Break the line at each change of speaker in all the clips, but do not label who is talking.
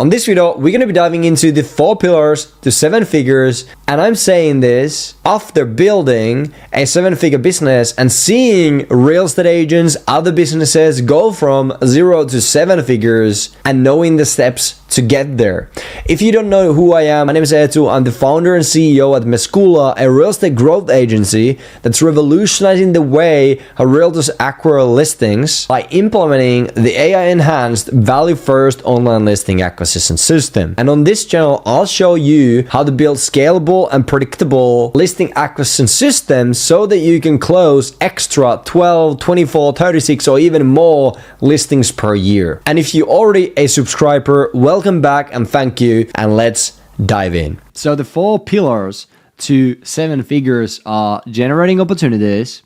On this video, we're going to be diving into the 4 pillars to 7 figures, and I'm saying this after building a 7-figure business and seeing real estate agents, other businesses go from 0 to 7 figures and knowing the steps to get there. If you don't know who I am, my name is Eetu. I'm the founder and CEO at Mescula, a real estate growth agency that's revolutionizing the way how realtors acquire listings by implementing the AI-enhanced value-first online listing acquisition system. And on this channel, I'll show you how to build scalable and predictable listing acquisition systems so that you can close extra 12, 24, 36, or even more listings per year. And if you're already a subscriber, welcome back and thank you, and let's dive in. So the 4 pillars to 7 figures are generating opportunities,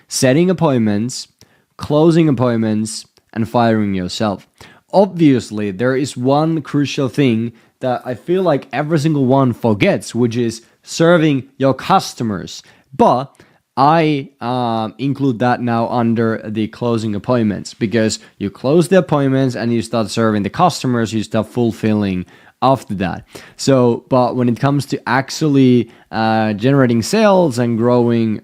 setting appointments, closing appointments, and firing yourself. Obviously, there is one crucial thing that I feel like every single one forgets, which is serving your customers. But I include that now under the closing appointments, because you close the appointments and you start serving the customers, you start fulfilling after that. So, but when it comes to actually generating sales and growing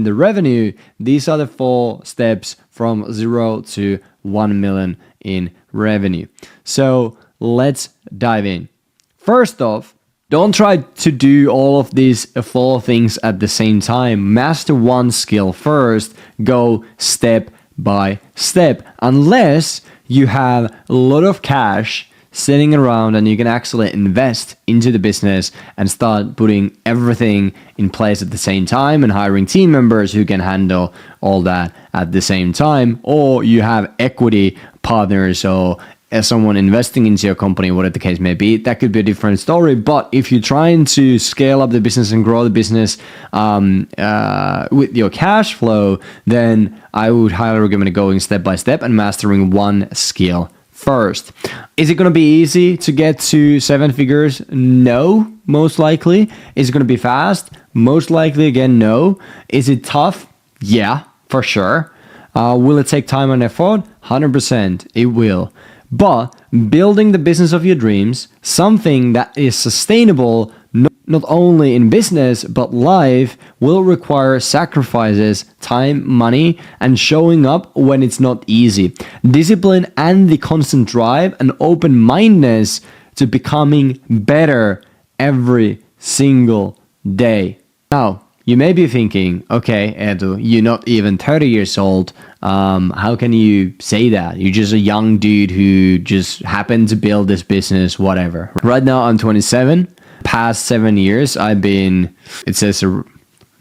the revenue, these are the 4 steps from 0 to 1 million in revenue. So let's dive in. First off, don't try to do all of these 4 things at the same time. Master one skill first. Go step by step. Unless you have a lot of cash sitting around and you can actually invest into the business and start putting everything in place at the same time and hiring team members who can handle all that at the same time. Or you have equity partners or as someone investing into your company, whatever the case may be, that could be a different story. But if you're trying to scale up the business and grow the business with your cash flow, then I would highly recommend going step by step and mastering one skill first. Is it going to be easy to get to 7 figures? No, most likely. Is it going to be fast? Most likely, again, no. Is it tough? Yeah, for sure. Will it take time and effort? 100%, it will. But building the business of your dreams, something that is sustainable, not only in business, but life, will require sacrifices, time, money, and showing up when it's not easy. Discipline and the constant drive and open-mindedness to becoming better every single day. Now, you may be thinking, okay, Eetu, you're not even 30 years old. How can you say that? You're just a young dude who just happened to build this business, whatever. Right now, I'm 27. Past 7 years, I've been, it says a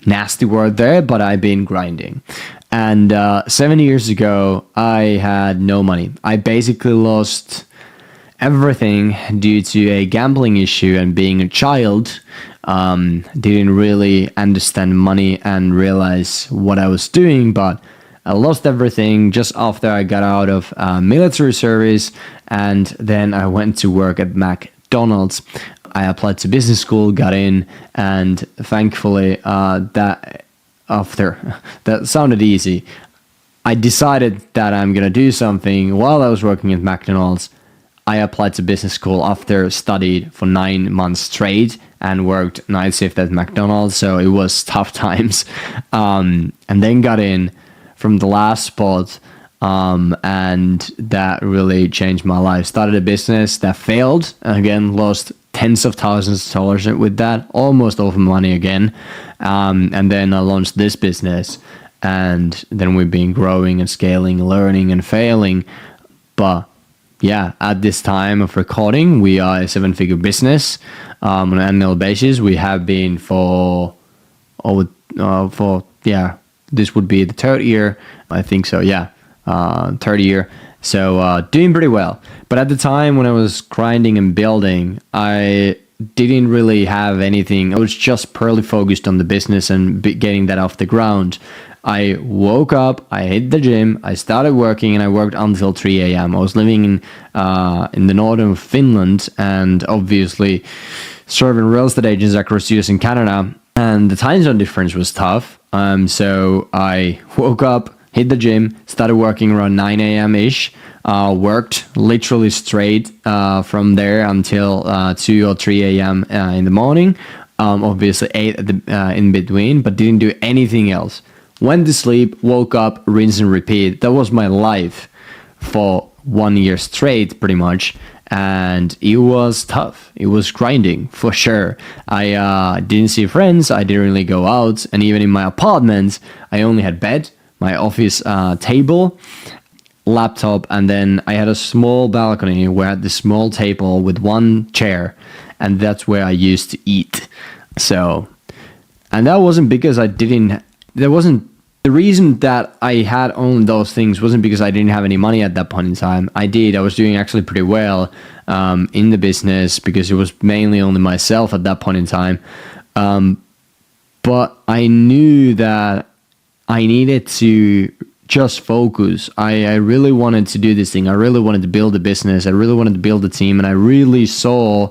nasty word there, but I've been grinding. And 7 years ago, I had no money. I basically lost everything due to a gambling issue, and being a child, didn't really understand money and realize what I was doing, but I lost everything just after I got out of military service, and then I went to work at McDonald's. I applied to business school, got in, and thankfully that sounded easy. I decided that I'm gonna do something while I was working at McDonald's. I applied to business school after studied for 9 months straight and worked night shift at McDonald's, so it was tough times. And then got in from the last spot, and that really changed my life. Started a business that failed, and again, lost tens of thousands of dollars with that, almost all of my money again. And then I launched this business, and then we've been growing and scaling, learning and failing. But yeah, at this time of recording, we are a 7-figure business on an annual basis. We have been for this would be the 3rd year, I think so. Yeah, 3rd year. So doing pretty well. But at the time when I was grinding and building, I didn't really have anything. I was just purely focused on the business and getting that off the ground. I woke up, I hit the gym, I started working, and I worked until 3 a.m. I was living in the northern of Finland, and obviously serving real estate agents across US and Canada, and the time zone difference was tough. So I woke up, hit the gym, started working around 9 a.m. ish,
worked literally straight from there until 2 or 3 a.m. In the morning. Obviously ate at in between, but didn't do anything else. Went to sleep, woke up, rinse and repeat. That was my life for 1 year straight, pretty much. And it was tough. It was grinding, for sure. I didn't see friends. I didn't really go out. And even in my apartment, I only had bed, my office table, laptop, and then I had a small balcony where I had this small table with one chair. And that's where I used to eat. So, and that wasn't because the reason that I had only those things wasn't because I didn't have any money at that point in time. I was doing actually pretty well in the business because it was mainly only myself at that point in time. But I knew that I needed to just focus. I really wanted to do this thing. I really wanted to build a business. I really wanted to build a team. And I really saw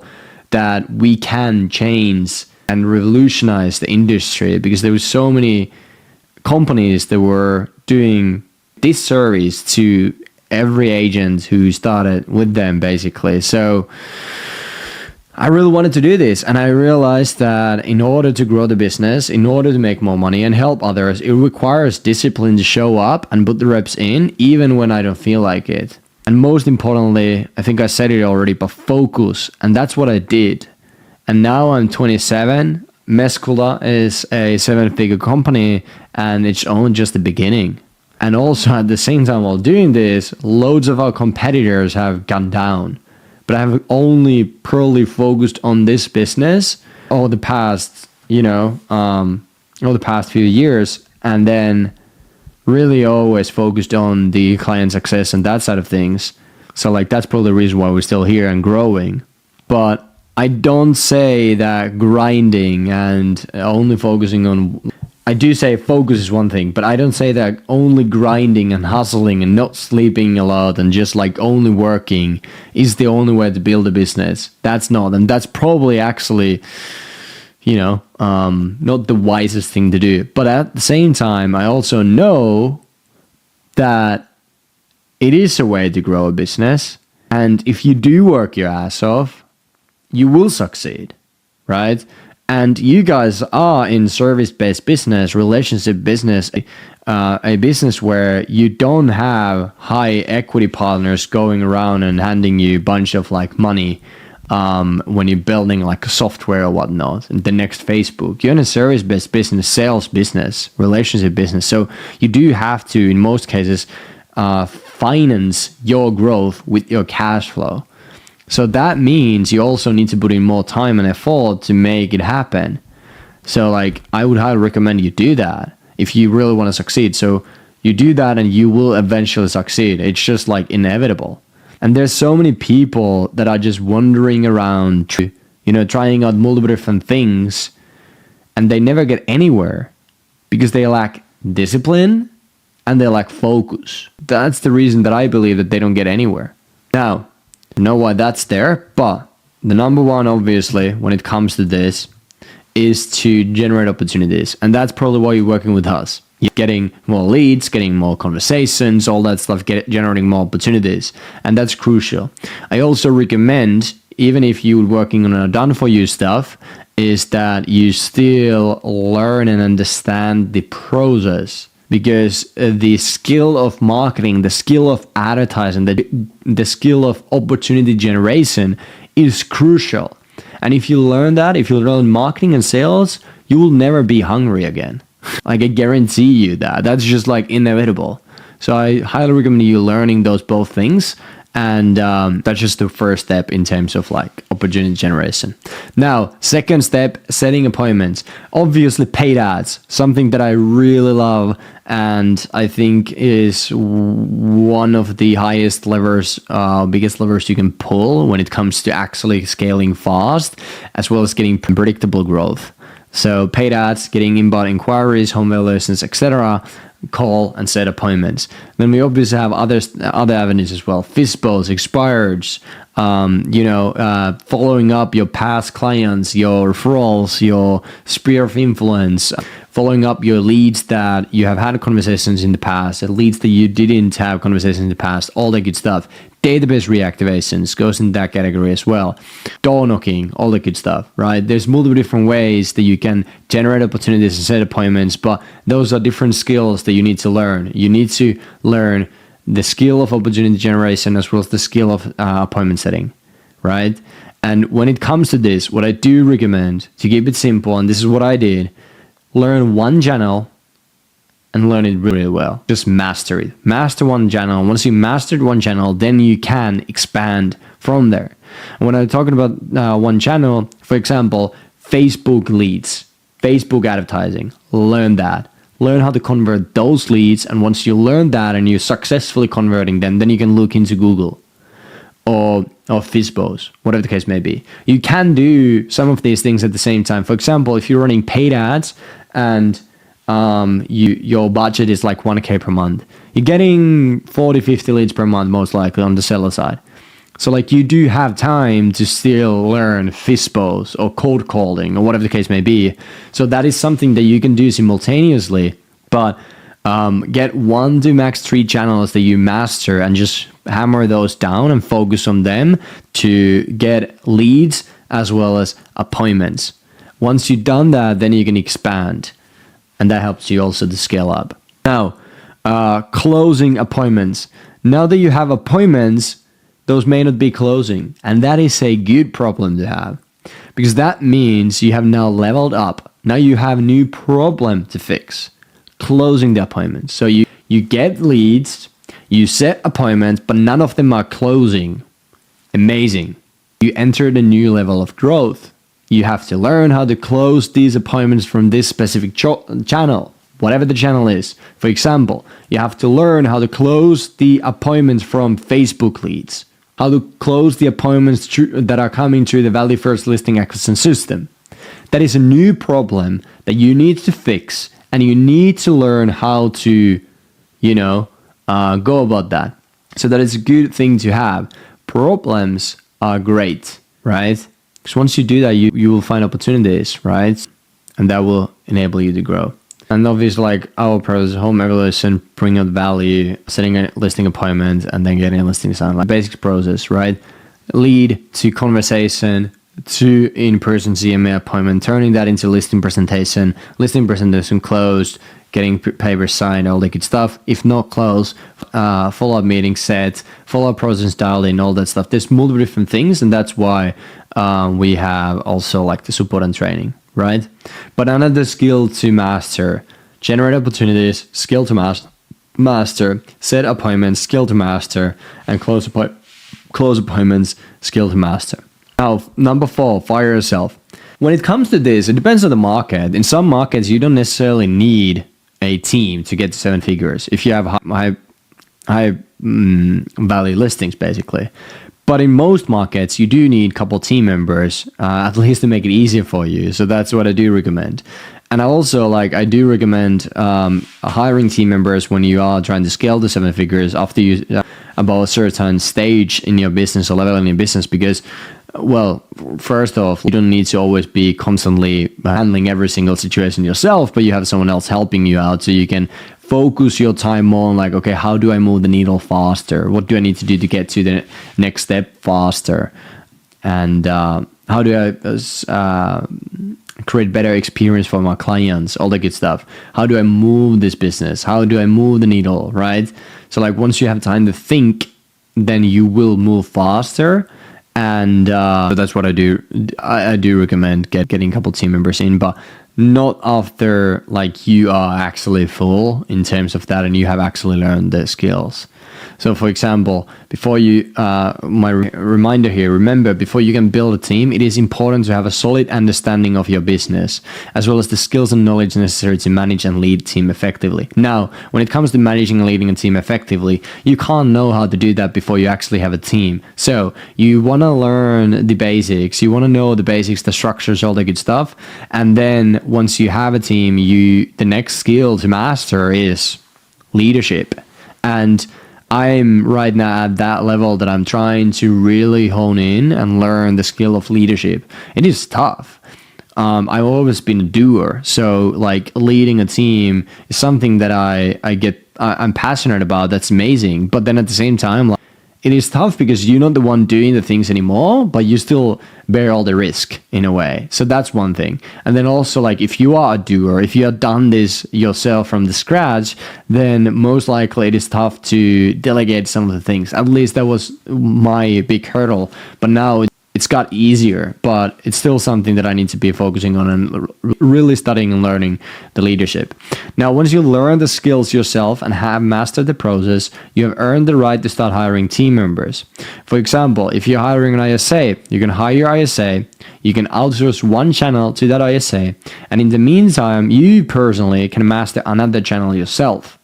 that we can change and revolutionize the industry because there were so many companies that were doing disservice to every agent who started with them, basically. So I really wanted to do this, and I realized that in order to grow the business, in order to make more money and help others, it requires discipline to show up and put the reps in even when I don't feel like it. And most importantly, I think I said it already, but focus. And that's what I did. And now I'm 27. Mescula is a 7-figure company, and it's only just the beginning. And also at the same time while doing this, loads of our competitors have gone down. But I have only purely focused on this business over the past, over the past few years, and then really always focused on the client success and that side of things. So like that's probably the reason why we're still here and growing. But I don't say that grinding and only focusing on, I do say focus is one thing, but I don't say that only grinding and hustling and not sleeping a lot and just like only working is the only way to build a business. That's not, and that's probably actually, not the wisest thing to do. But at the same time, I also know that it is a way to grow a business. And if you do work your ass off, you will succeed, right? And you guys are in service-based business, relationship business, a business where you don't have high equity partners going around and handing you a bunch of like money when you're building like software or whatnot. The next Facebook, you're in a service-based business, sales business, relationship business. So you do have to, in most cases, finance your growth with your cash flow. So that means you also need to put in more time and effort to make it happen. So like I would highly recommend you do that if you really want to succeed. So you do that and you will eventually succeed. It's just like inevitable. And there's so many people that are just wandering around, trying out multiple different things, and they never get anywhere because they lack discipline and they lack focus. That's the reason that I believe that they don't get anywhere. Now, I know why that's there, but the number one, obviously, when it comes to this, is to generate opportunities. And that's probably why you're working with us. You're getting more leads, getting more conversations, all that stuff, generating more opportunities. And that's crucial. I also recommend, even if you're working on a done-for-you stuff, is that you still learn and understand the process. Because the skill of marketing, the skill of advertising, the skill of opportunity generation is crucial. And if you learn that, if you learn marketing and sales, you will never be hungry again. Like I guarantee you that. That's just like inevitable. So I highly recommend you learning those both things. And that's just the first step in terms of like opportunity generation. Now, second step, setting appointments. Obviously paid ads, something that I really love and I think is one of the highest levers, biggest levers you can pull when it comes to actually scaling fast, as well as getting predictable growth. So paid ads, getting inbound inquiries, home valuations, etc., call and set appointments. Then we obviously have other avenues as well. FISBOs, expireds, following up your past clients, your referrals, your sphere of influence, following up your leads that you have had conversations in the past, the leads that you didn't have conversations in the past, all that good stuff. Database reactivations goes in that category as well. Door knocking, all that good stuff, right? There's multiple different ways that you can generate opportunities and set appointments, but those are different skills that you need to learn. You need to learn the skill of opportunity generation as well as the skill of appointment setting, right? And when it comes to this, what I do recommend to keep it simple, and this is what I did, learn one channel and learn it really well. Just master it. Master one channel. Once you mastered one channel, then you can expand from there. And when I'm talking about one channel, for example, Facebook leads, Facebook advertising, learn that. Learn how to convert those leads, and once you learn that and you're successfully converting them, then you can look into Google or FISBOs, whatever the case may be. You can do some of these things at the same time. For example, if you're running paid ads and your budget is like 1K per month, you're getting 40, 50 leads per month, most likely on the seller side. So like you do have time to still learn FISBOs or cold calling or whatever the case may be. So that is something that you can do simultaneously, but get 1 to max 3 channels that you master and just hammer those down and focus on them to get leads as well as appointments. Once you've done that, then you can expand, and that helps you also to scale up. Now, closing appointments. Now that you have appointments, those may not be closing, and that is a good problem to have, because that means you have now leveled up. Now you have a new problem to fix, closing the appointments. So you get leads, you set appointments, but none of them are closing. Amazing. You entered a new level of growth. You have to learn how to close these appointments from this specific channel, whatever the channel is. For example, you have to learn how to close the appointments from Facebook leads, how to close the appointments that are coming through the Value First listing acquisition system. That is a new problem that you need to fix, and you need to learn how to, go about that. So that is a good thing to have. Problems are great, right? Because once you do that, you will find opportunities, right? And that will enable you to grow. And obviously, like our process, home evaluation, bring out value, setting a listing appointment, and then getting a listing signed. Like basic process, right? Lead to conversation to in-person CMA appointment, turning that into listing presentation closed, getting papers signed, all that good stuff. If not closed, follow-up meeting set, follow-up process dialed in, all that stuff. There's multiple different things, and that's why we have also like the support and training, right? But another skill to master: generate opportunities, skill to master, set appointments, skill to master, and close appointments, skill to master. Now, number 4, fire yourself. When it comes to this, it depends on the market. In some markets, you don't necessarily need a team to get to 7 figures if you have high value listings, basically. But in most markets, you do need a couple team members, at least to make it easier for you. So that's what I do recommend. And I do recommend hiring team members when you are trying to scale to 7 figures after you about a certain stage in your business or level in your business, because, well, first off, you don't need to always be constantly handling every single situation yourself, but you have someone else helping you out, so you can focus your time more on like, okay, how do I move the needle faster? What do I need to do to get to the next step faster? And how do I create better experience for my clients, all that good stuff? How do I move this business? How do I move the needle, right? So like once you have time to think, then you will move faster. And that's what I do. I do recommend getting a couple team members in, but not after like you are actually full in terms of that and you have actually learned the skills. So for example, before you, my reminder here, remember, before you can build a team, it is important to have a solid understanding of your business, as well as the skills and knowledge necessary to manage and lead a team effectively. Now, when it comes to managing and leading a team effectively, you can't know how to do that before you actually have a team. So you want to learn the basics, you want to know the basics, the structures, all that good stuff. And then once you have a team, the next skill to master is leadership. And I'm right now at that level that I'm trying to really hone in and learn the skill of leadership. It is tough. I've always been a doer, so like leading a team is something that I'm passionate about. That's amazing. But then at the same time, like, it is tough because you're not the one doing the things anymore, but you still bear all the risk in a way. So that's one thing. And then also, like, if you are a doer, if you have done this yourself from the scratch, then most likely it is tough to delegate some of the things. At least that was my big hurdle. But now it's got easier, but it's still something that I need to be focusing on and really studying and learning the leadership. Now, once you learn the skills yourself and have mastered the process, you have earned the right to start hiring team members. For example, if you're hiring an ISA, you can hire your ISA, you can outsource one channel to that ISA, and in the meantime, you personally can master another channel yourself.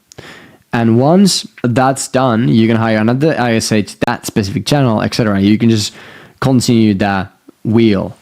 And once that's done, you can hire another ISA to that specific channel, etc. You can just continue that wheel.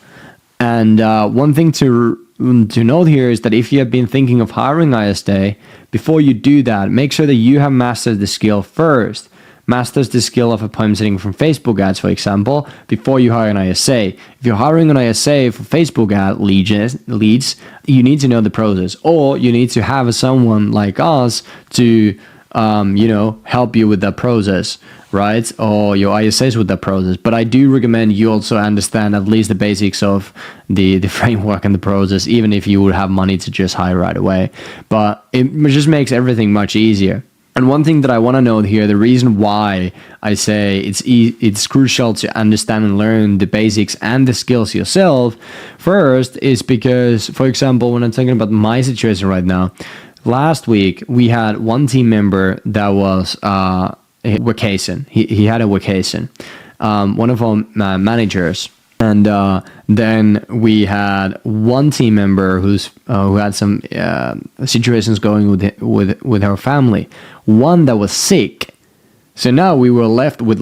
And one thing to note here is that if you have been thinking of hiring ISA, before you do that, make sure that you have mastered the skill first. Masters the skill of appointment setting from Facebook ads, for example, before you hire an ISA. If you're hiring an ISA for Facebook ad leads, you need to know the process, or you need to have someone like us to help you with that process, right? Or your ISAs with that process. But I do recommend you also understand at least the basics of the framework and the process, even if you would have money to just hire right away. But it just makes everything much easier. And one thing that I want to note here, the reason why I say it's crucial to understand and learn the basics and the skills yourself first is because, for example, when I'm talking about my situation right now, last week we had one team member that was vacation. He had a vacation. One of our managers. And then we had one team member who had some situations going with her family. One that was sick. So now we were left with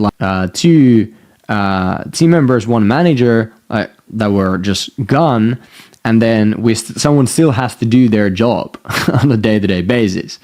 two team members, one manager that were just gone, and then someone still has to do their job on a day-to-day basis.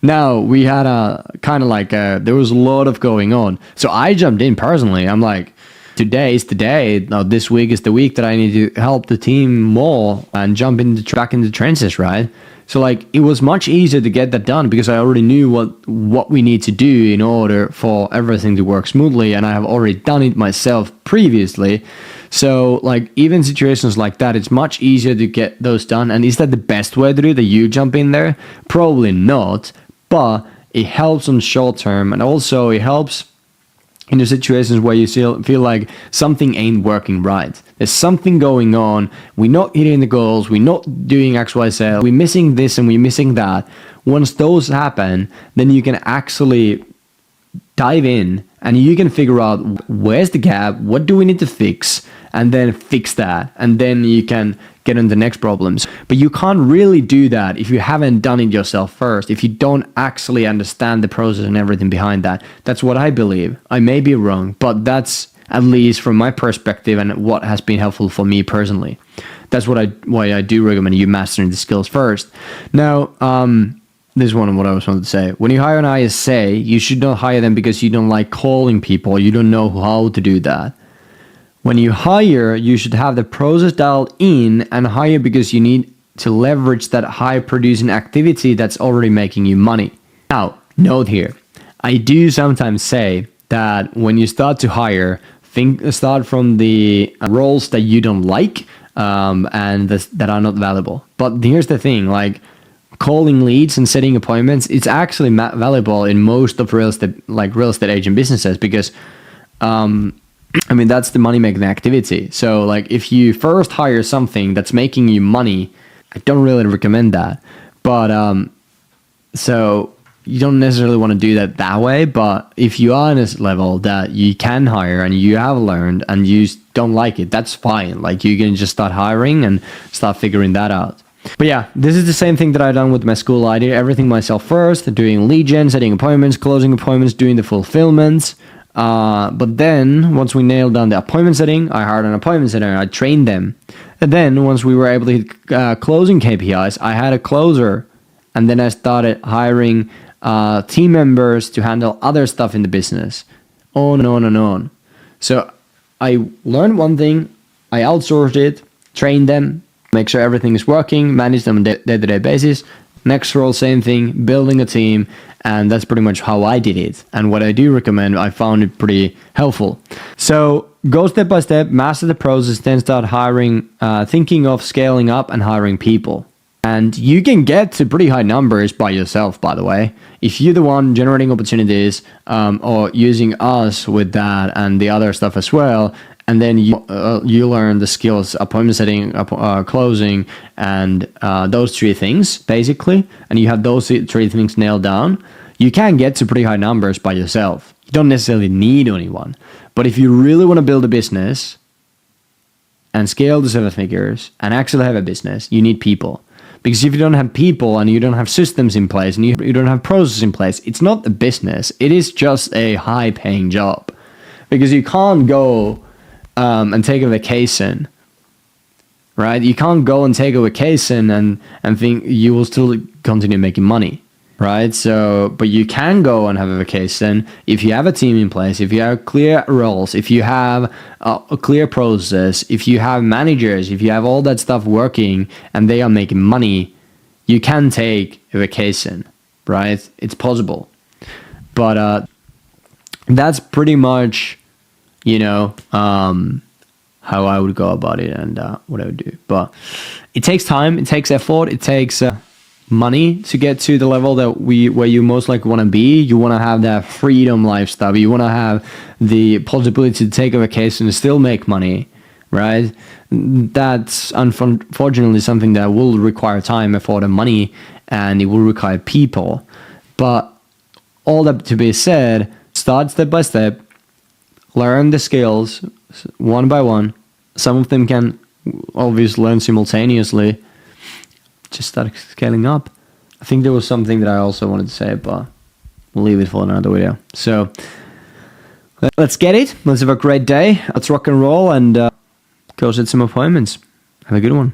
Now we had there was a lot of going on. So I jumped in personally. I'm like, today is the day. Now this week is the week that I need to help the team more and jump back in the trenches, right? So like it was much easier to get that done because I already knew what we need to do in order for everything to work smoothly, and I have already done it myself previously. So like even situations like that, it's much easier to get those done. And is that the best way to do it, that you jump in there? Probably not, but it helps on short term, and also it helps in the situations where you feel like something ain't working right. There's something going on. We're not hitting the goals. We're not doing X, Y, Z. We're missing this and we're missing that. Once those happen, then you can actually dive in and you can figure out where's the gap, what do we need to fix, and then fix that. And then you can get on the next problems. But you can't really do that if you haven't done it yourself first, if you don't actually understand the process and everything behind that. That's what I believe. I may be wrong, but that's at least from my perspective and what has been helpful for me personally. That's why I do recommend you mastering the skills first. Now, this is one of what I was wanted to say. When you hire an ISA, you should not hire them because you don't like calling people. You don't know how to do that. When you hire, you should have the process dialed in and hire because you need to leverage that high producing activity that's already making you money. Now, note here, I do sometimes say that when you start to hire, start from the roles that you don't like and that are not valuable. But here's the thing, like calling leads and setting appointments, it's actually valuable in most of real estate agent businesses because that's the money-making activity. So, like, if you first hire something that's making you money, I don't really recommend that. But, so you don't necessarily want to do that way. But if you are in this level that you can hire and you have learned and you don't like it, that's fine. Like, you can just start hiring and start figuring that out. But yeah, this is the same thing that I've done with my school. I did everything myself first, doing lead gen, setting appointments, closing appointments, doing the fulfillments. But then once we nailed down the appointment setting, I hired an appointment setter. I trained them. And then once we were able to hit closing KPIs, I had a closer. And then I started hiring team members to handle other stuff in the business, on and on and on. So I learned one thing, I outsourced it, trained them, make sure everything is working, manage them on a day-to-day basis. Next role, same thing, building a team, and that's pretty much how I did it. And what I do recommend, I found it pretty helpful. So go step by step, master the process, then start hiring, thinking of scaling up and hiring people. And you can get to pretty high numbers by yourself, by the way. If you're the one generating opportunities, or using us with that and the other stuff as well, and then you learn the skills, appointment setting, closing, and those three things, basically, and you have those three things nailed down, you can get to pretty high numbers by yourself. You don't necessarily need anyone. But if you really want to build a business and scale to 7 figures and actually have a business, you need people. Because if you don't have people and you don't have systems in place and you don't have processes in place, it's not a business. It is just a high-paying job. Because you can't go and take a vacation, right? You can't go and take a vacation and think you will still continue making money, right? So, but you can go and have a vacation if you have a team in place, if you have clear roles, if you have a clear process, if you have managers, if you have all that stuff working and they are making money, you can take a vacation, right? It's possible. But that's pretty much, how I would go about it and what I would do. But it takes time, it takes effort, it takes money to get to the level where you most likely want to be. You want to have that freedom lifestyle. You want to have the possibility to take a vacation and still make money, right? That's unfortunately something that will require time, effort, and money, and it will require people. But all that to be said, start step by step, learn the skills one by one. Some of them can obviously learn simultaneously. Just start scaling up. I think there was something that I also wanted to say, but we'll leave it for another video. So let's get it. Let's have a great day. Let's rock and roll and go set some appointments. Have a good one.